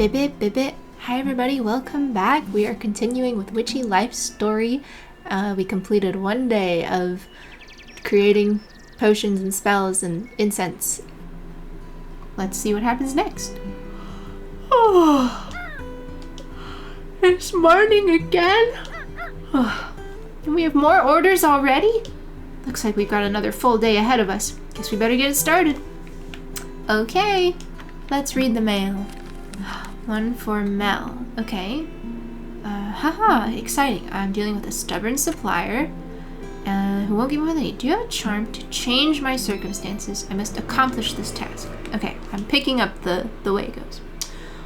Bibbit, Bibbit. Hi everybody, welcome back. We are continuing with Witchy Life Story. We completed one day of creating potions and spells and incense. Let's see what happens next. Oh, it's morning again. Oh, and we have more orders already? Looks like we've got another full day ahead of us. Guess we better get it started. Okay, let's read the mail. One for Mel. Okay. Haha, exciting. I'm dealing with a stubborn supplier who won't give me what I need. Do you have a charm to change my circumstances? I must accomplish this task. Okay, I'm picking up the way it goes.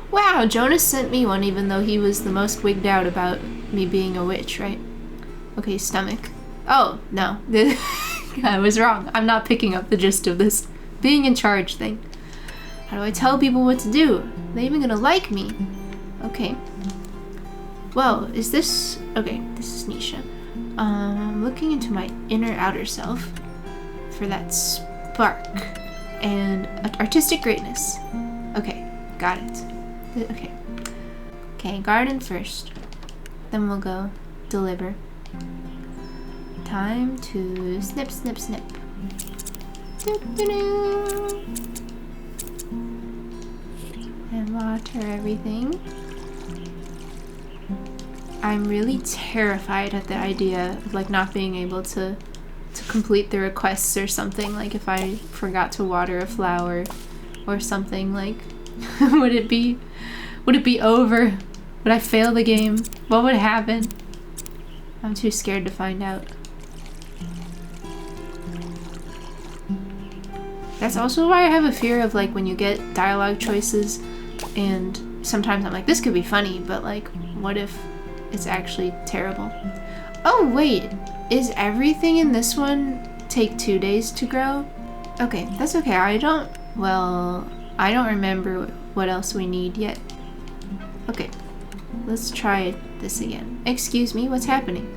Wow, Jonas sent me one even though he was the most wigged out about me being a witch, right? Okay, stomach. Oh, no. I was wrong. I'm not picking up the gist of this being in charge thing. How do I tell people what to do? Are they even gonna like me? Okay. Well, is this... Okay, this is Nisha. I'm looking into my inner outer self for that spark and artistic greatness. Okay, got it. Okay. Okay, garden first. Then we'll go deliver. Time to snip, snip, snip. Doo-doo-doo. And water everything. I'm really terrified at the idea of like not being able to complete the requests or something. Like if I forgot to water a flower or something, like would it be over? Would I fail the game? What would happen? I'm too scared to find out. That's also why I have a fear of like when you get dialogue choices and sometimes I'm like, this could be funny, but like, what if it's actually terrible? Oh wait, is everything in this one take 2 days to grow? Okay, that's okay. I don't remember what else we need yet. Okay, let's try this again. Excuse me, what's happening?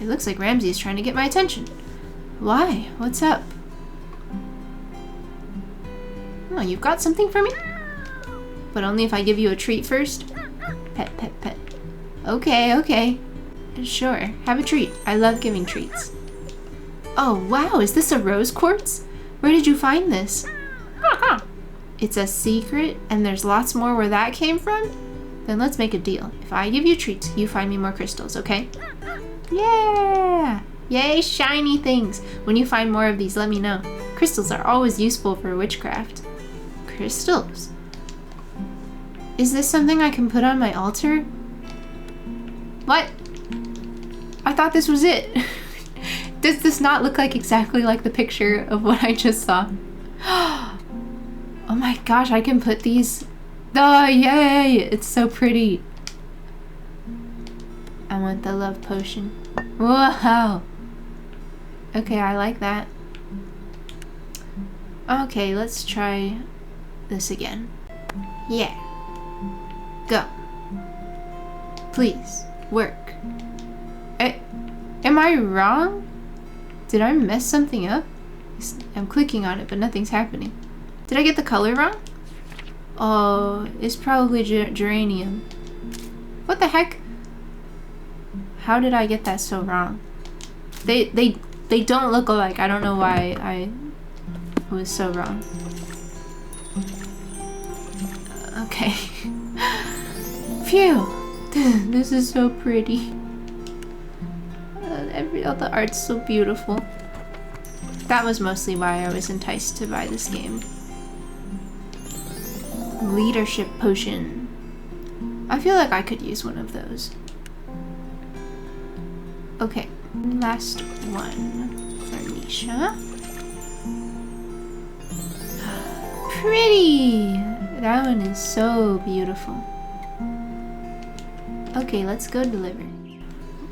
It looks like Ramsey is trying to get my attention. Why? What's up? Oh, you've got something for me? But only if I give you a treat first. Pet, pet, pet. Okay, okay. Sure, have a treat. I love giving treats. Oh, wow, is this a rose quartz? Where did you find this? It's a secret, and there's lots more where that came from? Then let's make a deal. If I give you treats, you find me more crystals, okay? Yeah! Yay, shiny things! When you find more of these, let me know. Crystals are always useful for witchcraft. Crystals? Is this something I can put on my altar? What? I thought this was it. Does this not look like exactly like the picture of what I just saw? Oh my gosh, I can put these. Oh, yay! It's so pretty. I want the love potion. Wow. Okay, I like that. Okay, let's try this again. Yeah. Go. Please, work. Am I wrong? Did I mess something up? I'm clicking on it, but nothing's happening. Did I get the color wrong? Oh, it's probably geranium. What the heck? How did I get that so wrong? They don't look alike. I don't know why I was so wrong. Okay. Phew. This is so pretty. All the art's so beautiful. That was mostly why I was enticed to buy this game. Leadership potion. I feel like I could use one of those. Okay, last one for Nisha. Pretty! That one is so beautiful. Okay, let's go deliver.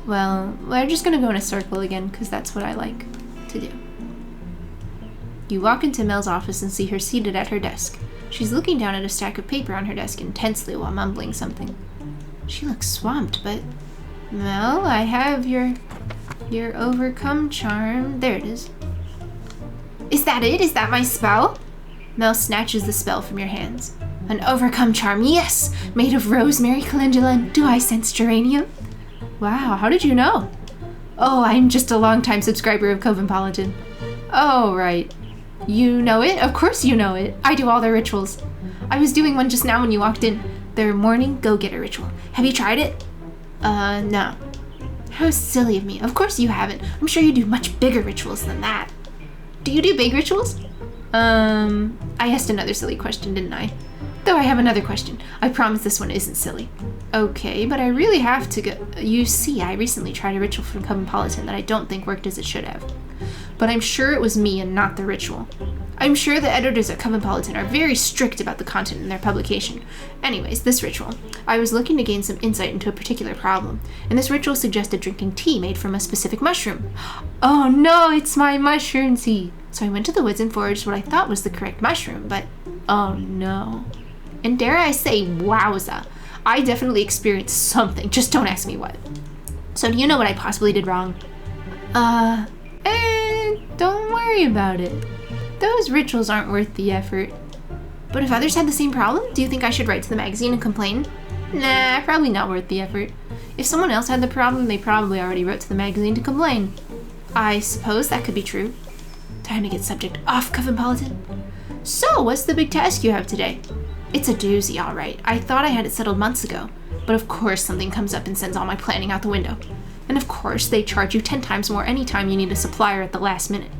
Well, we're just gonna go in a circle again because that's what I like to do. You walk into Mel's office and see her seated at her desk. She's looking down at a stack of paper on her desk intensely while mumbling something. She looks swamped, but... Mel, I have your overcome charm. There it is. Is that it? Is that my spell? Mel snatches the spell from your hands. An overcome charm, yes! Made of rosemary, calendula, and do I sense geranium? Wow, how did you know? Oh, I'm just a longtime subscriber of Cosmopolitan. Oh, right. You know it? Of course you know it. I do all their rituals. I was doing one just now when you walked in. Their morning go-getter ritual. Have you tried it? No. How silly of me. Of course you haven't. I'm sure you do much bigger rituals than that. Do you do big rituals? I asked another silly question, didn't I? Though I have another question. I promise this one isn't silly. Okay, but I really have to go. You see, I recently tried a ritual from Cosmopolitan that I don't think worked as it should have. But I'm sure it was me and not the ritual. I'm sure the editors at Cosmopolitan are very strict about the content in their publication. Anyways, this ritual. I was looking to gain some insight into a particular problem, and this ritual suggested drinking tea made from a specific mushroom. Oh no, it's my mushroom tea! So I went to the woods and foraged what I thought was the correct mushroom, but oh no. And dare I say, wowza. I definitely experienced something, just don't ask me what. So do you know what I possibly did wrong? Don't worry about it. Those rituals aren't worth the effort. But if others had the same problem, do you think I should write to the magazine and complain? Nah, probably not worth the effort. If someone else had the problem, they probably already wrote to the magazine to complain. I suppose that could be true. Time to get subject off, Cosmopolitan. So, what's the big task you have today? It's a doozy, all right. I thought I had it settled months ago. But of course something comes up and sends all my planning out the window. And of course they charge you 10 times more anytime you need a supplier at the last minute.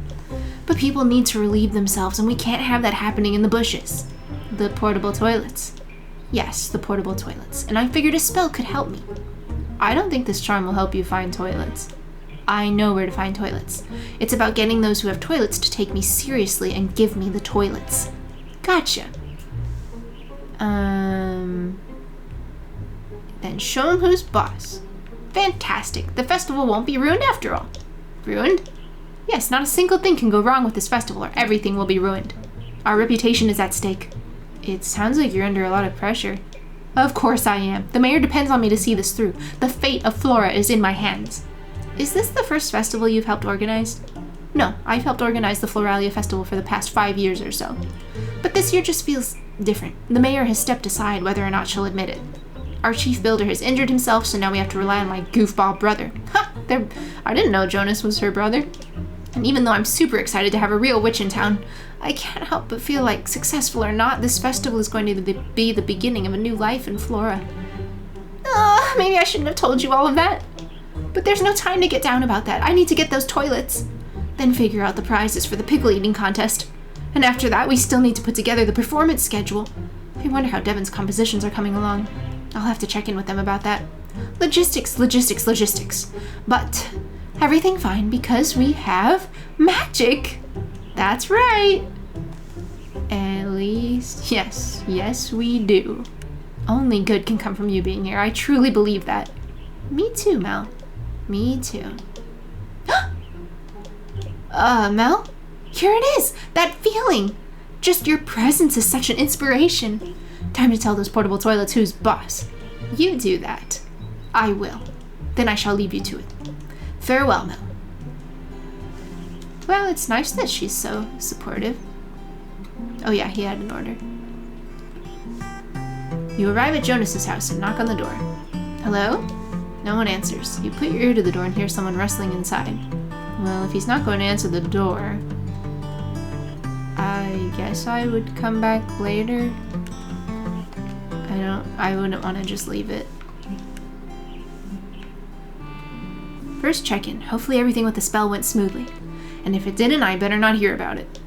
But people need to relieve themselves, and we can't have that happening in the bushes. The portable toilets. Yes, the portable toilets. And I figured a spell could help me. I don't think this charm will help you find toilets. I know where to find toilets. It's about getting those who have toilets to take me seriously and give me the toilets. Gotcha. Then show 'em who's boss. Fantastic. The festival won't be ruined after all. Ruined? Yes, not a single thing can go wrong with this festival, or everything will be ruined. Our reputation is at stake. It sounds like you're under a lot of pressure. Of course I am. The mayor depends on me to see this through. The fate of Flora is in my hands. Is this the first festival you've helped organize? No, I've helped organize the Floralia Festival for the past 5 years or so. But this year just feels different. The mayor has stepped aside whether or not she'll admit it. Our chief builder has injured himself, so now we have to rely on my goofball brother. Ha! I didn't know Jonas was her brother. And even though I'm super excited to have a real witch in town, I can't help but feel like, successful or not, this festival is going to be the beginning of a new life in Flora. Maybe I shouldn't have told you all of that. But there's no time to get down about that. I need to get those toilets. Then figure out the prizes for the pickle eating contest. And after that, we still need to put together the performance schedule. I wonder how Devon's compositions are coming along. I'll have to check in with them about that. Logistics. But everything fine because we have magic. That's right. At least, yes, we do. Only good can come from you being here. I truly believe that. Me too, Mel. Me too. Mel? Here it is! That feeling! Just your presence is such an inspiration. Time to tell those portable toilets who's boss. You do that. I will. Then I shall leave you to it. Farewell, Mel. Well, it's nice that she's so supportive. Oh yeah, he had an order. You arrive at Jonas's house and knock on the door. Hello? No one answers. You put your ear to the door and hear someone rustling inside. Well, if he's not going to answer the door, I guess I would come back later. I wouldn't want to just leave it. First check-in. Hopefully everything with the spell went smoothly. And if it didn't, I better not hear about it.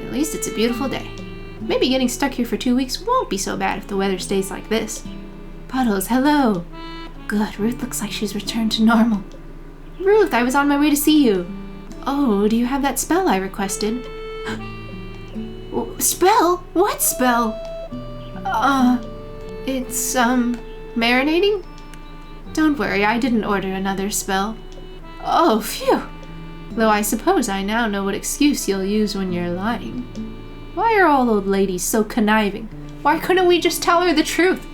At least it's a beautiful day. Maybe getting stuck here for 2 weeks won't be so bad if the weather stays like this. Puddles, hello. Good, Ruth looks like she's returned to normal. Ruth, I was on my way to see you. Oh, do you have that spell I requested? Spell? What spell? It's, marinating? Don't worry, I didn't order another spell. Oh, phew! Though I suppose I now know what excuse you'll use when you're lying. Why are all old ladies so conniving? Why couldn't we just tell her the truth?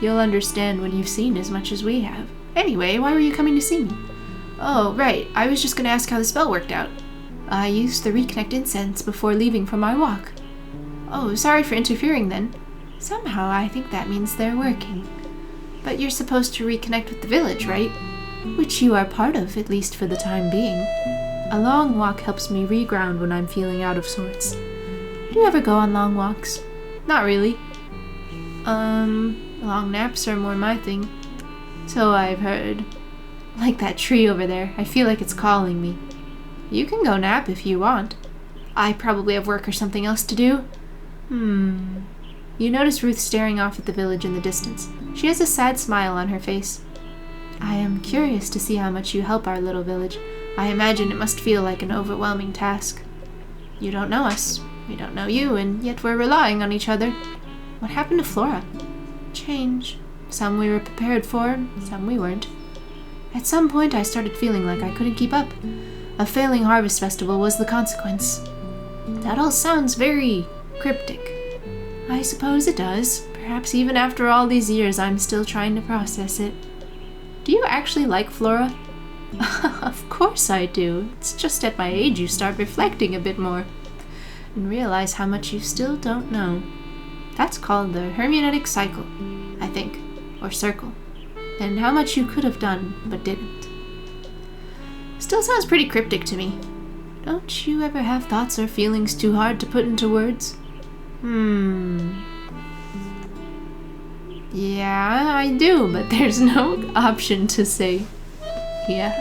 You'll understand when you've seen as much as we have. Anyway, why were you coming to see me? Oh, right, I was just gonna ask how the spell worked out. I used the reconnect incense before leaving for my walk. Oh, sorry for interfering then. Somehow I think that means they're working. But you're supposed to reconnect with the village, right? Which you are part of, at least for the time being. A long walk helps me reground when I'm feeling out of sorts. Do you ever go on long walks? Not really. Long naps are more my thing. So I've heard. Like that tree over there, I feel like it's calling me. You can go nap if you want. I probably have work or something else to do. You notice Ruth staring off at the village in the distance. She has a sad smile on her face. I am curious to see how much you help our little village. I imagine it must feel like an overwhelming task. You don't know us, we don't know you, and yet we're relying on each other. What happened to Flora? Change. Some we were prepared for, some we weren't. At some point I started feeling like I couldn't keep up. A failing harvest festival was the consequence. That all sounds very cryptic. I suppose it does. Perhaps even after all these years I'm still trying to process it. Do you actually like Flora? Of course I do. It's just at my age you start reflecting a bit more. And realize how much you still don't know. That's called the hermeneutic cycle, I think. Or circle. And how much you could have done, but didn't. Still sounds pretty cryptic to me. Don't you ever have thoughts or feelings too hard to put into words? Yeah, I do, but there's no option to say, yeah.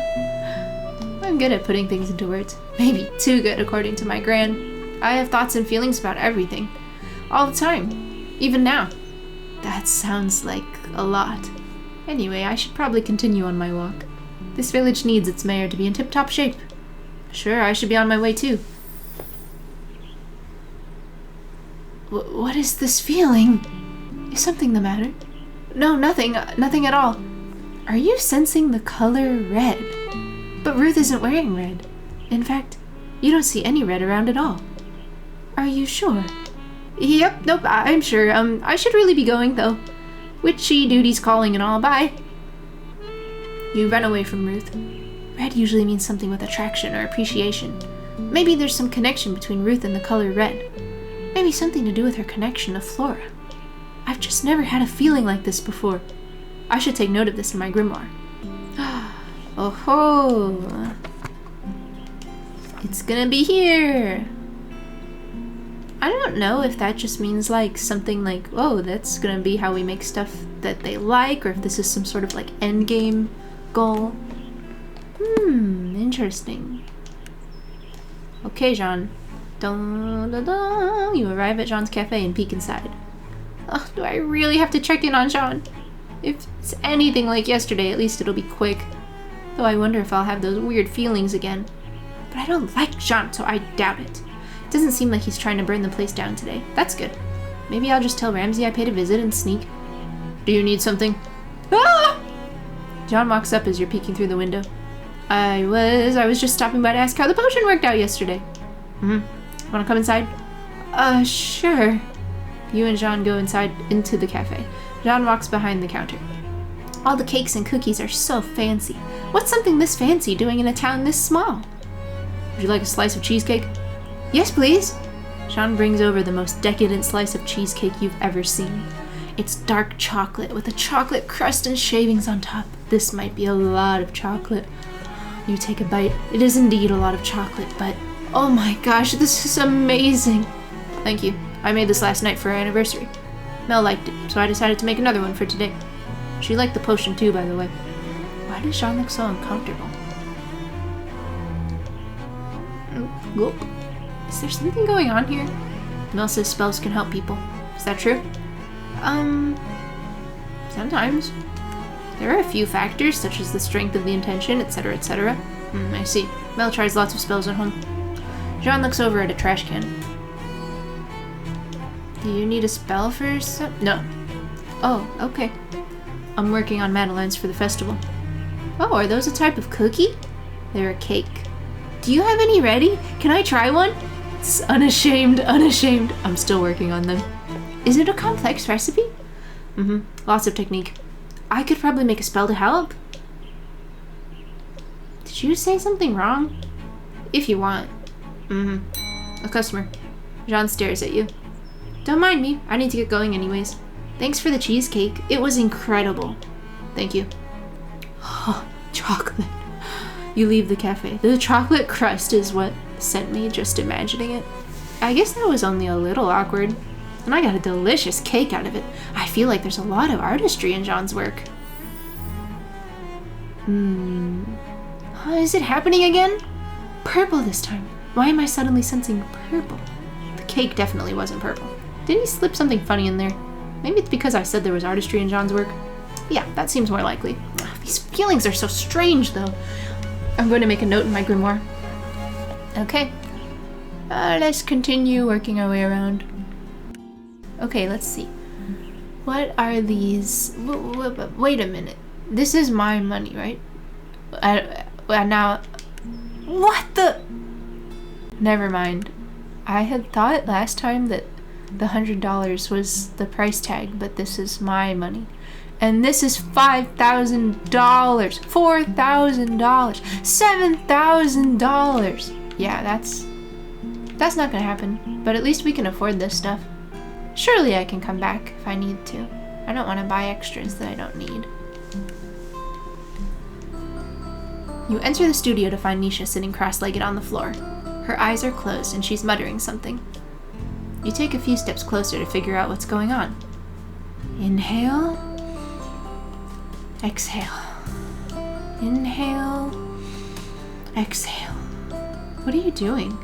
I'm good at putting things into words. Maybe too good, according to my gran. I have thoughts and feelings about everything. All the time. Even now. That sounds like a lot. Anyway, I should probably continue on my walk. This village needs its mayor to be in tip-top shape. Sure, I should be on my way too. What is this feeling? Is something the matter? No, nothing. Nothing at all. Are you sensing the color red? But Ruth isn't wearing red. In fact, you don't see any red around at all. Are you sure? Yep, nope, I'm sure. I should really be going, though. Witchy duty's calling and all. Bye. You run away from Ruth. Red usually means something with attraction or appreciation. Maybe there's some connection between Ruth and the color red. Maybe something to do with her connection to Flora. I've just never had a feeling like this before. I should take note of this in my grimoire. Oh ho! It's gonna be here! I don't know if that just means like something like, oh, that's gonna be how we make stuff that they like, or if this is some sort of like endgame goal. Interesting. Okay, Jean. Dun, dun, dun. You arrive at Jean's cafe and peek inside. Oh, do I really have to check in on Jean? If it's anything like yesterday, at least it'll be quick. Though I wonder if I'll have those weird feelings again. But I don't like Jean, so I doubt it. It doesn't seem like he's trying to burn the place down today. That's good. Maybe I'll just tell Ramsey I paid a visit and sneak. Do you need something? Ah! John walks up as you're peeking through the window. I was just stopping by to ask how the potion worked out yesterday. Wanna come inside? Sure. You and Jean go inside into the cafe. Jean walks behind the counter. All the cakes and cookies are so fancy. What's something this fancy doing in a town this small? Would you like a slice of cheesecake? Yes, please. Jean brings over the most decadent slice of cheesecake you've ever seen. It's dark chocolate with a chocolate crust and shavings on top. This might be a lot of chocolate. You take a bite. It is indeed a lot of chocolate, but oh my gosh, this is amazing. Thank you. I made this last night for our anniversary. Mel liked it, so I decided to make another one for today. She liked the potion too, by the way. Why does Jean look so uncomfortable? Gulp. Is there something going on here? Mel says spells can help people. Is that true? Sometimes. There are a few factors, such as the strength of the intention, etc., etc. I see. Mel tries lots of spells at home. Jean looks over at a trash can. Do you need a spell for some? No. Oh, okay. I'm working on madeleines for the festival. Oh, are those a type of cookie? They're a cake. Do you have any ready? Can I try one? It's unashamed. I'm still working on them. Is it a complex recipe? Lots of technique. I could probably make a spell to help. Did you say something wrong? If you want. A customer. Jean stares at you. Don't mind me. I need to get going anyways. Thanks for the cheesecake. It was incredible. Thank you. Oh, chocolate. You leave the cafe. The chocolate crust is what sent me, just imagining it. I guess that was only a little awkward. And I got a delicious cake out of it. I feel like there's a lot of artistry in John's work. Is it happening again? Purple this time. Why am I suddenly sensing purple? The cake definitely wasn't purple. Did he slip something funny in there? Maybe it's because I said there was artistry in John's work. Yeah, that seems more likely. These feelings are so strange, though. I'm going to make a note in my grimoire. Okay. Let's continue working our way around. Okay, let's see. What are these? Wait a minute. This is my money, right? Now, what the? Never mind. I had thought last time that the $100 was the price tag, but this is my money. And this is $5,000, $4,000, $7,000. Yeah, that's not gonna happen. But at least we can afford this stuff. Surely I can come back if I need to. I don't want to buy extras that I don't need. You enter the studio to find Nisha sitting cross-legged on the floor. Her eyes are closed and she's muttering something. You take a few steps closer to figure out what's going on. Inhale. Exhale. Inhale. Exhale. What are you doing?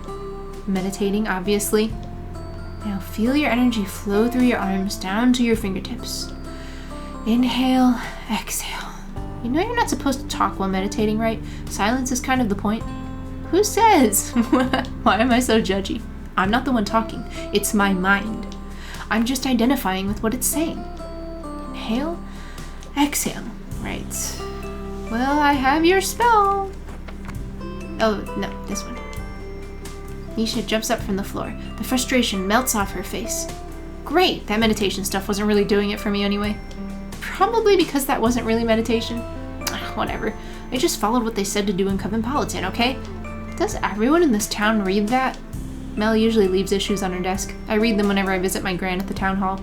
Meditating, obviously. Now feel your energy flow through your arms down to your fingertips. Inhale, exhale. You know you're not supposed to talk while meditating, right? Silence is kind of the point. Who says? Why am I so judgy? I'm not the one talking. It's my mind. I'm just identifying with what it's saying. Inhale, exhale. Right. Well, I have your spell. Oh, no, this one. Nisha jumps up from the floor. The frustration melts off her face. Great, that meditation stuff wasn't really doing it for me anyway. Probably because that wasn't really meditation. Whatever. I just followed what they said to do in Cosmopolitan, okay? Does everyone in this town read that? Mel usually leaves issues on her desk. I read them whenever I visit my gran at the town hall.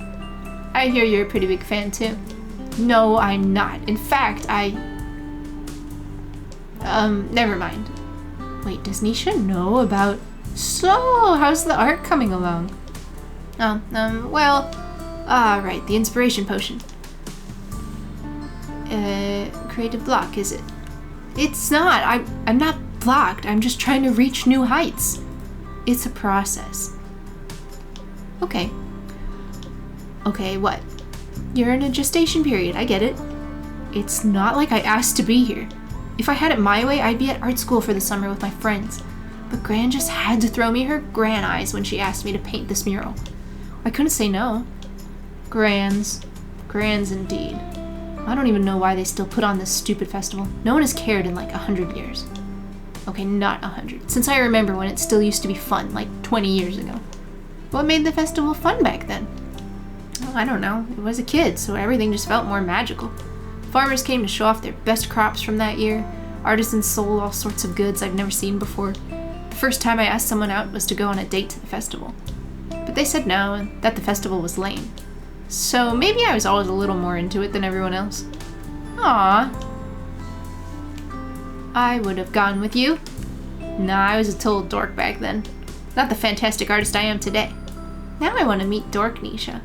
I hear you're a pretty big fan, too. No, I'm not. In fact, never mind. Wait, does Nisha know about... So, how's the art coming along? Right, the inspiration potion. Creative block, is it? It's not. I'm not blocked. I'm just trying to reach new heights. It's a process. Okay. Okay, what? You're in a gestation period, I get it. It's not like I asked to be here. If I had it my way, I'd be at art school for the summer with my friends. But Gran just had to throw me her gran eyes when she asked me to paint this mural. I couldn't say no. Grans indeed. I don't even know why they still put on this stupid festival. No one has cared in like 100 years. Okay, not 100. Since I remember when it still used to be fun, like 20 years ago. What made the festival fun back then? Well, I don't know. It was a kid, so everything just felt more magical. Farmers came to show off their best crops from that year. Artisans sold all sorts of goods I've never seen before. The first time I asked someone out was to go on a date to the festival. But they said no, and that the festival was lame. So maybe I was always a little more into it than everyone else. Aww. I would have gone with you. Nah, I was a total dork back then. Not the fantastic artist I am today. Now I want to meet Dork Nisha.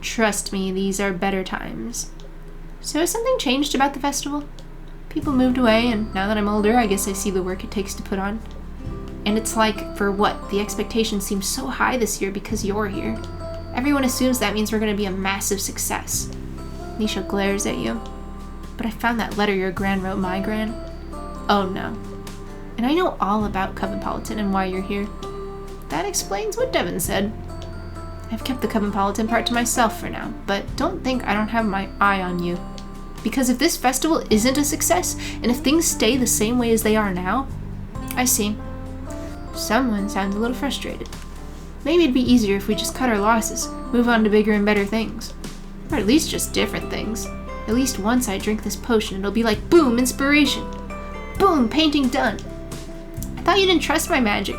Trust me, these are better times. So has something changed about the festival? People moved away, and now that I'm older, I guess I see the work it takes to put on. And it's like, for what? The expectations seem so high this year because you're here. Everyone assumes that means we're going to be a massive success. Nisha glares at you. But I found that letter your gran wrote my gran. Oh no. And I know all about Cosmopolitan and why you're here. That explains what Devin said. I've kept the Cosmopolitan part to myself for now, but don't think I don't have my eye on you. Because if this festival isn't a success, and if things stay the same way as they are now... I see. Someone sounds a little frustrated. Maybe it'd be easier if we just cut our losses, move on to bigger and better things. Or at least just different things. At least once I drink this potion, it'll be like, boom, inspiration. Boom, painting done. I thought you didn't trust my magic.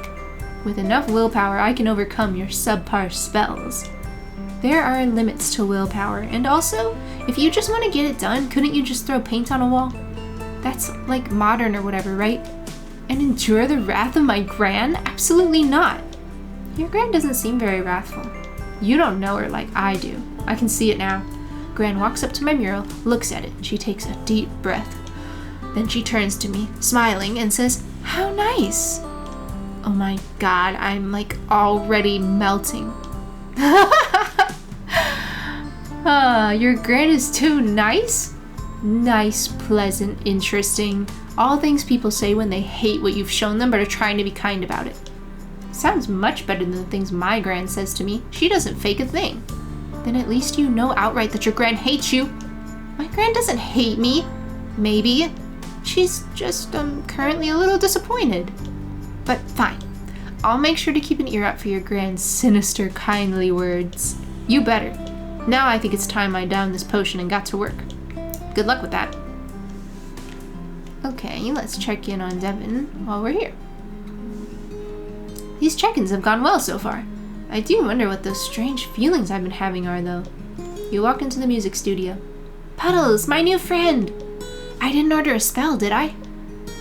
With enough willpower, I can overcome your subpar spells. There are limits to willpower, and also, if you just want to get it done, couldn't you just throw paint on a wall? That's like modern or whatever, right? And endure the wrath of my gran? Absolutely not. Your gran doesn't seem very wrathful. You don't know her like I do. I can see it now. Gran walks up to my mural, looks at it. She takes a deep breath. Then she turns to me, smiling, and says, "How nice." Oh my god, I'm like already melting. Your gran is too nice? Nice, pleasant, interesting. All things people say when they hate what you've shown them but are trying to be kind about it. Sounds much better than the things my gran says to me. She doesn't fake a thing. Then at least you know outright that your gran hates you. My gran doesn't hate me. Maybe. She's just, currently a little disappointed. But fine. I'll make sure to keep an ear out for your gran's sinister, kindly words. You better. Now I think it's time I downed this potion and got to work. Good luck with that. Okay, let's check in on Devin while we're here. These check-ins have gone well so far. I do wonder what those strange feelings I've been having are, though. You walk into the music studio. Puddles, my new friend! I didn't order a spell, did I?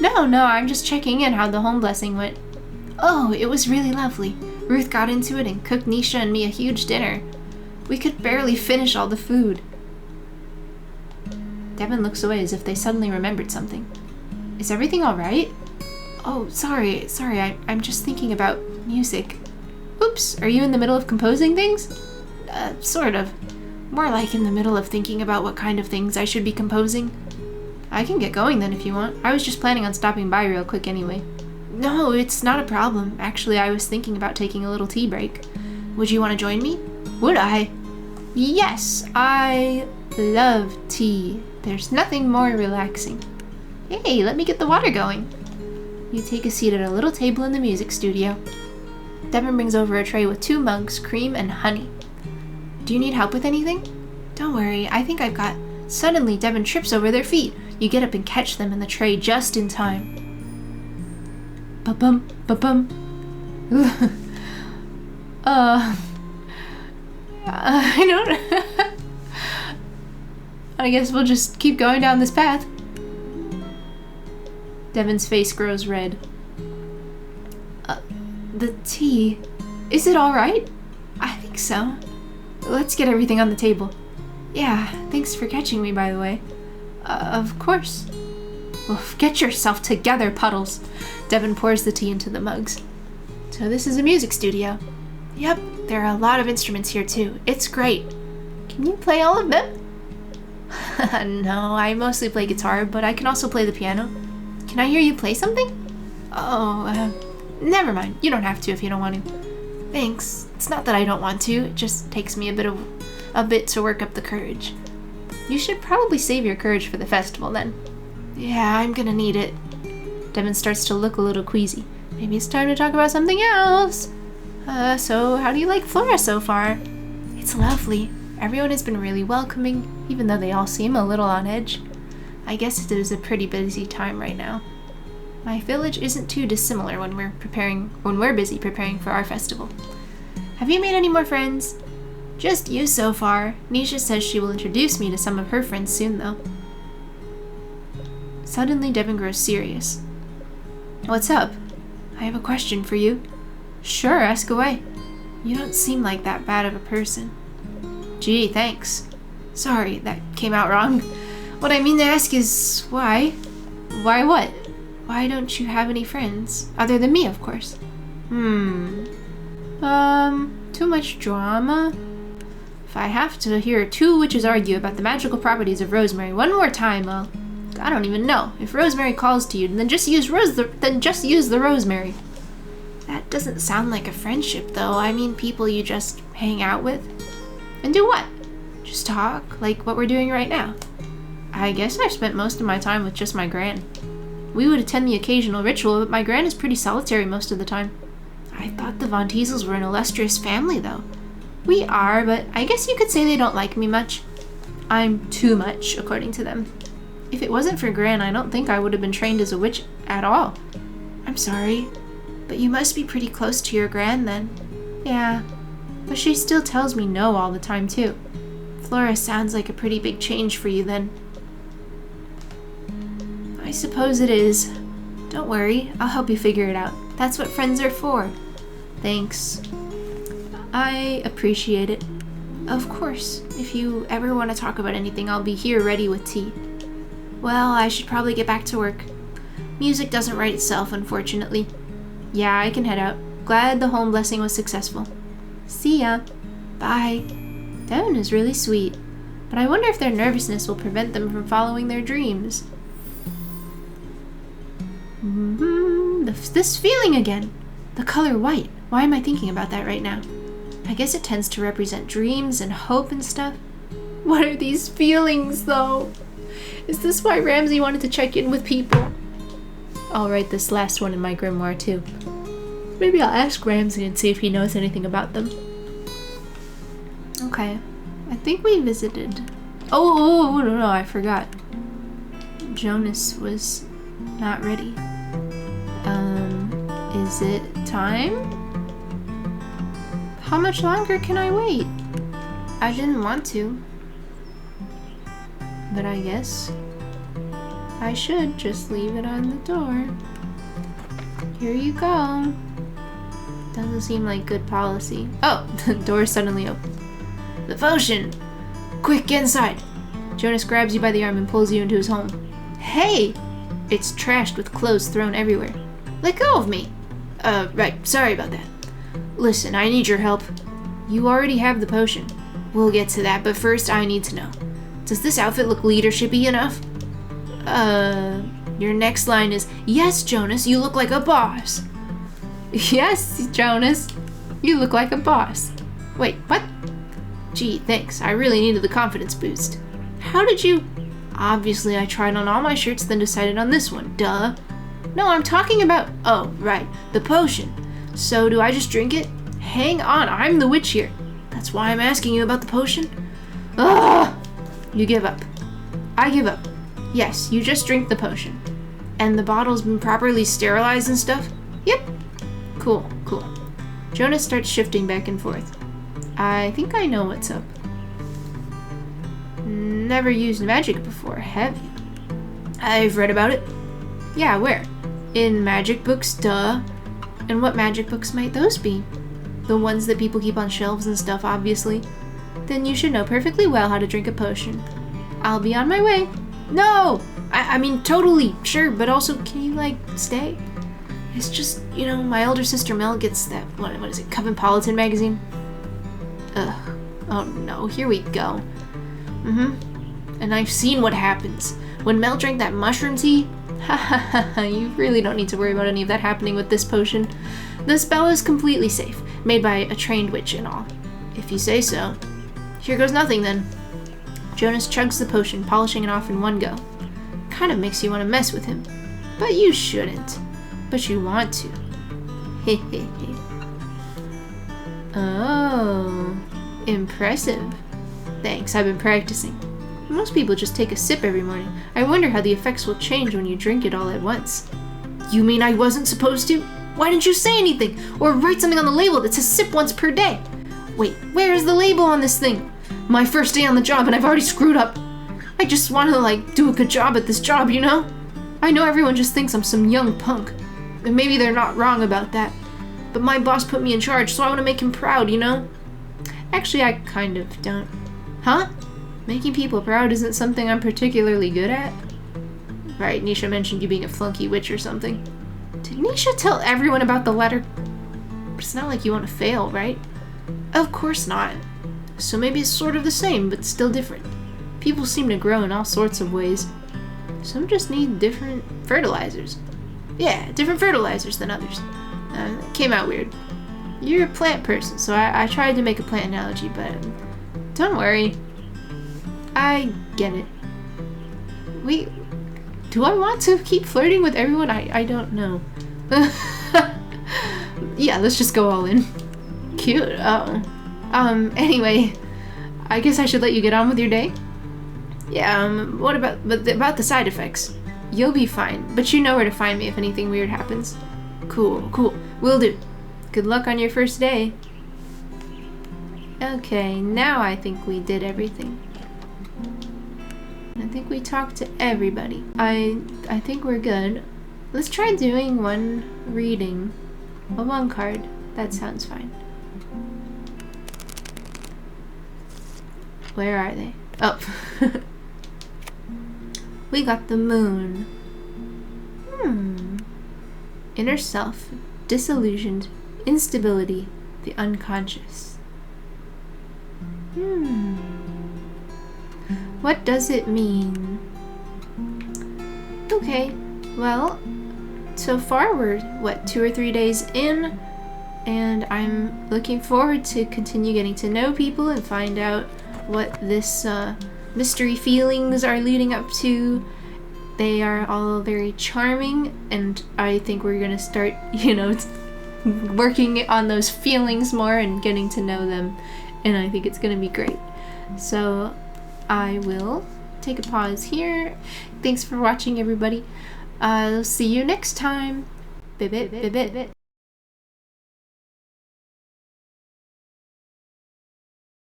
No, I'm just checking in how the home blessing went. Oh, it was really lovely. Ruth got into it and cooked Nisha and me a huge dinner. We could barely finish all the food. Devin looks away as if they suddenly remembered something. Is everything alright? Oh, sorry, I'm just thinking about music. Oops, are you in the middle of composing things? Sort of. More like in the middle of thinking about what kind of things I should be composing. I can get going then if you want. I was just planning on stopping by real quick anyway. No, it's not a problem. Actually, I was thinking about taking a little tea break. Would you want to join me? Would I? Yes, I love tea. There's nothing more relaxing. Hey, let me get the water going. You take a seat at a little table in the music studio. Devin brings over a tray with 2 mugs, cream, and honey. Do you need help with anything? Don't worry, I think I've got... Suddenly, Devin trips over their feet. You get up and catch them in the tray just in time. Ba-bum, ba-bum. I don't... I guess we'll just keep going down this path. Devin's face grows red. The tea... Is it alright? I think so. Let's get everything on the table. Yeah, thanks for catching me, by the way. Of course. Well, get yourself together, Puddles. Devin pours the tea into the mugs. So this is a music studio. Yep, there are a lot of instruments here too. It's great. Can you play all of them? No, I mostly play guitar, but I can also play the piano. Can I hear you play something? Oh, never mind. You don't have to if you don't want to. Thanks. It's not that I don't want to. It just takes me a bit to work up the courage. You should probably save your courage for the festival then. Yeah, I'm gonna need it. Devin starts to look a little queasy. Maybe it's time to talk about something else. So how do you like Flora so far? It's lovely. Everyone has been really welcoming, even though they all seem a little on edge. I guess it is a pretty busy time right now. My village isn't too dissimilar when we're busy preparing for our festival. Have you made any more friends? Just you so far. Nisha says she will introduce me to some of her friends soon, though. Suddenly, Devin grows serious. What's up? I have a question for you. Sure, ask away. You don't seem like that bad of a person. Gee, thanks. Sorry, that came out wrong. What I mean to ask is, why? Why what? Why don't you have any friends? Other than me, of course. Too much drama? If I have to hear 2 witches argue about the magical properties of rosemary one more time, well, I don't even know. If rosemary calls to you, then just use the rosemary. That doesn't sound like a friendship, though. I mean people you just hang out with. And do what? Just talk, like what we're doing right now. I guess I've spent most of my time with just my gran. We would attend the occasional ritual, but my gran is pretty solitary most of the time. I thought the Von Teasels were an illustrious family, though. We are, but I guess you could say they don't like me much. I'm too much, according to them. If it wasn't for Gran, I don't think I would have been trained as a witch at all. I'm sorry, but you must be pretty close to your Gran then. Yeah, But she still tells me no all the time, too. Flora sounds like a pretty big change for you, then. I suppose it is. Don't worry, I'll help you figure it out. That's what friends are for. Thanks. I appreciate it. Of course, if you ever want to talk about anything, I'll be here ready with tea. Well, I should probably get back to work. Music doesn't write itself, unfortunately. Yeah, I can head out. Glad the home blessing was successful. See ya. Bye. Devon is really sweet, but I wonder if their nervousness will prevent them from following their dreams. This feeling again. The color white. Why am I thinking about that right now? I guess it tends to represent dreams and hope and stuff. What are these feelings, though? Is this why Ramsey wanted to check in with people? I'll write this last one in my grimoire, too. Maybe I'll ask Ramsey and see if he knows anything about them. Okay. I think we visited... Oh, no, I forgot. Jonas was not ready. Is it time? How much longer can I wait? I didn't want to. But I guess I should just leave it on the door. Here you go. Doesn't seem like good policy. Oh, the door suddenly opened. The potion! Quick, get inside! Jonas grabs you by the arm and pulls you into his home. Hey! It's trashed with clothes thrown everywhere. Let go of me! Right, sorry about that. Listen, I need your help. You already have the potion. We'll get to that, but first I need to know. Does this outfit look leadership-y enough? Your next line is, yes, Jonas, you look like a boss. Yes, Jonas, you look like a boss. Wait, what? Gee, thanks. I really needed the confidence boost. How did you... Obviously, I tried on all my shirts, then decided on this one. Duh. No, I'm talking about... Oh, right. The potion. So, do I just drink it? Hang on, I'm the witch here. That's why I'm asking you about the potion. Ugh! You give up. I give up. Yes, you just drink the potion. And the bottle's been properly sterilized and stuff? Yep. Cool. Jonas starts shifting back and forth. I think I know what's up. Never used magic before, have you? I've read about it. Yeah, where? In magic books, duh. And what magic books might those be? The ones that people keep on shelves and stuff, obviously. Then you should know perfectly well how to drink a potion. I'll be on my way. No! I mean, totally, sure, but also, can you, stay? It's just, my older sister Mel gets that, what is it, Cosmopolitan magazine? Ugh. Oh no, here we go. And I've seen what happens. When Mel drank that mushroom tea, you really don't need to worry about any of that happening with this potion. The spell is completely safe, made by a trained witch and all. If you say so. Here goes nothing then. Jonas chugs the potion, polishing it off in one go. Kind of makes you want to mess with him. But you shouldn't. But you want to. Hehehe. Oh, impressive. Thanks, I've been practicing. Most people just take a sip every morning. I wonder how the effects will change when you drink it all at once. You mean I wasn't supposed to? Why didn't you say anything? Or write something on the label that says sip once per day? Wait, where is the label on this thing? My first day on the job and I've already screwed up. I just want to, do a good job at this job, I know everyone just thinks I'm some young punk. And maybe they're not wrong about that. But my boss put me in charge, so I want to make him proud, Actually, I kind of don't. Huh? Making people proud isn't something I'm particularly good at? Right, Nisha mentioned you being a flunky witch or something. Did Nisha tell everyone about the letter? It's not like you want to fail, right? Of course not. So maybe it's sort of the same, but still different. People seem to grow in all sorts of ways. Some just need different fertilizers. Yeah, different fertilizers than others. It came out weird. You're a plant person, so I tried to make a plant analogy, but don't worry. I get it. Wait, do I want to keep flirting with everyone? I don't know. Yeah, let's just go all in. Cute. Oh. Anyway, I guess I should let you get on with your day. Yeah, what about the side effects? You'll be fine, but you know where to find me if anything weird happens. Cool. Will do. Good luck on your first day. Okay, now I think we did everything. I think we talked to everybody. I think we're good. Let's try doing one reading. One card. That sounds fine. Where are they? Oh. We got the moon. Inner self, disillusioned, instability, the unconscious. What does it mean? Okay, well, so far we're, what, 2 or 3 days in, and I'm looking forward to continue getting to know people and find out what this mystery feelings are leading up to. They are all very charming, and I think we're gonna start, working on those feelings more and getting to know them, and I think it's gonna be great. So I will take a pause here. Thanks for watching, everybody. I'll see you next time. Bit.